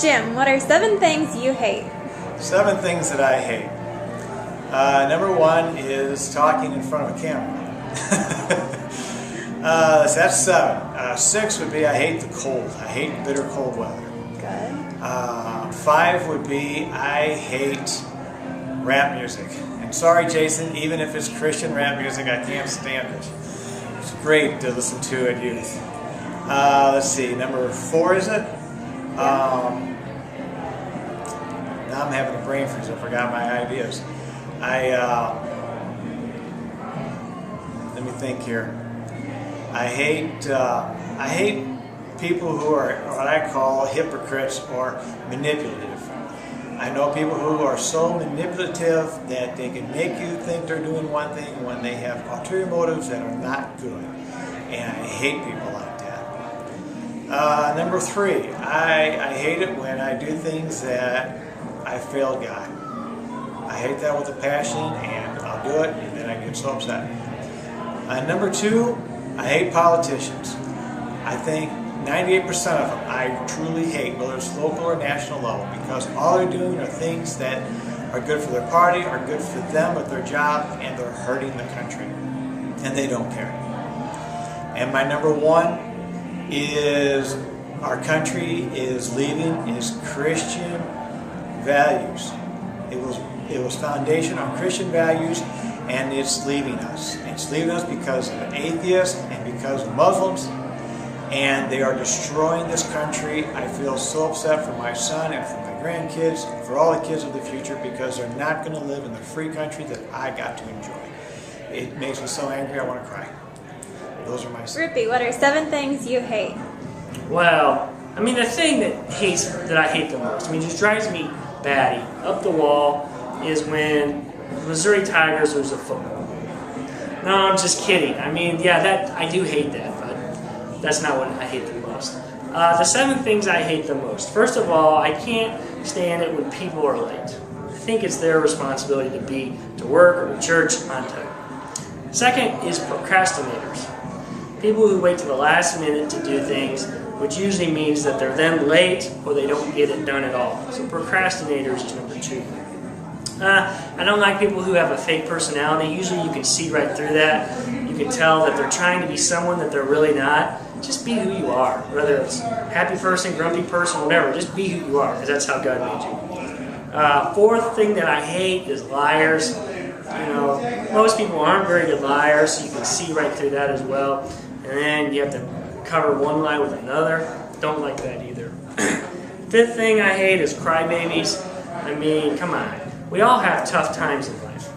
Jim, what are 7 things you hate? 7 things that I hate. Number 1 is talking in front of a camera. So that's 7. 6 would be I hate the cold. I hate bitter cold weather. Good. 5 would be I hate rap music. And sorry, Jason, even if it's Christian rap music, I can't stand it. It's great to listen to at youth. Let's see, number 4 is it? Now I'm having a brain freeze. I forgot my ideas. Let me think here. I hate people who are what I call hypocrites or manipulative. I know people who are so manipulative that they can make you think they're doing one thing when they have ulterior motives that are not good. And I hate people like that. Number 3, I hate it when I do things that I failed God. I hate that with a passion, and I'll do it, and then I get so upset. Number 2, I hate politicians. I think 98% of them I truly hate, whether it's local or national level, because all they're doing are things that are good for their party, are good for them with their job, and they're hurting the country, and they don't care. And my number 1 is our country is leaving is Christian values. It was foundation on Christian values, and it's leaving us. It's leaving us because of atheists and because of Muslims, and they are destroying this country. I feel so upset for my son and for my grandkids, and for all the kids of the future, because they're not going to live in the free country that I got to enjoy. It makes me so angry I want to cry. Those are my 7. Rupi, what are 7 things you hate? Well, I mean, the thing that I hate the most, I mean, just drives me batty, up the wall, is when Missouri Tigers lose a football. No, I'm just kidding. I mean, yeah, I do hate that, but that's not what I hate the most. The 7 things I hate the most. First of all, I can't stand it when people are late. I think it's their responsibility to be to work or to church on time. Second is procrastinators. People who wait to the last minute to do things, which usually means that they're then late or they don't get it done at all. So procrastinators is number 2. I don't like people who have a fake personality. Usually you can see right through that. You can tell that they're trying to be someone that they're really not. Just be who you are. Whether it's happy person, grumpy person, whatever. Just be who you are, because that's how God made you. Fourth thing that I hate is liars. You know, most people aren't very good liars, so you can see right through that as well. And then you have to cover one lie with another. Don't like that either. Fifth thing I hate is crybabies. I mean, come on. We all have tough times in life.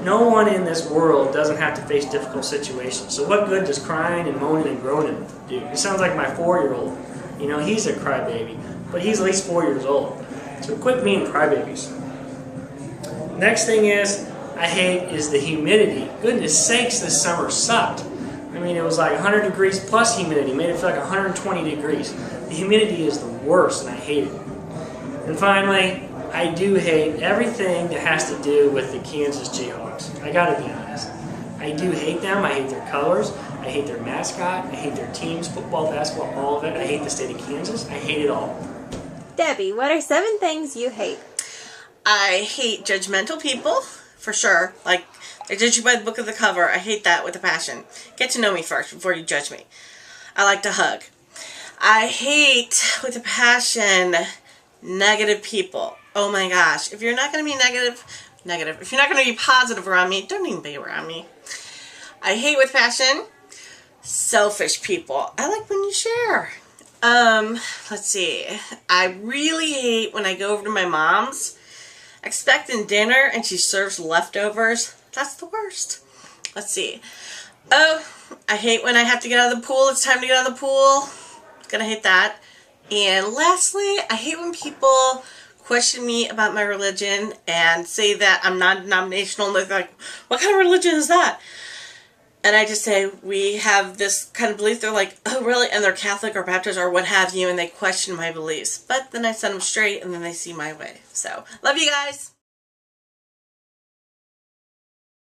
No one in this world doesn't have to face difficult situations. So what good does crying and moaning and groaning do? It sounds like my 4-year-old. You know, he's a crybaby, but he's at least 4 years old. So quit being crybabies. Next thing I hate is the humidity. Goodness sakes, this summer sucked. I mean, it was like 100 degrees plus humidity. Made it feel like 120 degrees. The humidity is the worst, and I hate it. And finally, I do hate everything that has to do with the Kansas Jayhawks. I gotta be honest. I do hate them. I hate their colors. I hate their mascot. I hate their teams, football, basketball, all of it. I hate the state of Kansas. I hate it all. Debbie, what are 7 things you hate? I hate judgmental people, for sure. Like, they judge you by the book of the cover. I hate that with a passion. Get to know me first before you judge me. I like to hug. I hate with a passion negative people. Oh my gosh. If you're not going to be negative. If you're not going to be positive around me, don't even be around me. I hate with passion selfish people. I like when you share. Let's see. I really hate when I go over to my mom's expecting dinner and she serves leftovers. That's the worst. Let's see. Oh, I hate when I have to get out of the pool. It's time to get out of the pool. Gonna hate that. And lastly, I hate when people question me about my religion and say that I'm non-denominational, and they're like, what kind of religion is that? And I just say, we have this kind of belief. They're like, oh really? And they're Catholic or Baptist or what have you, and they question my beliefs. But then I set them straight, and then they see my way. So, love you guys.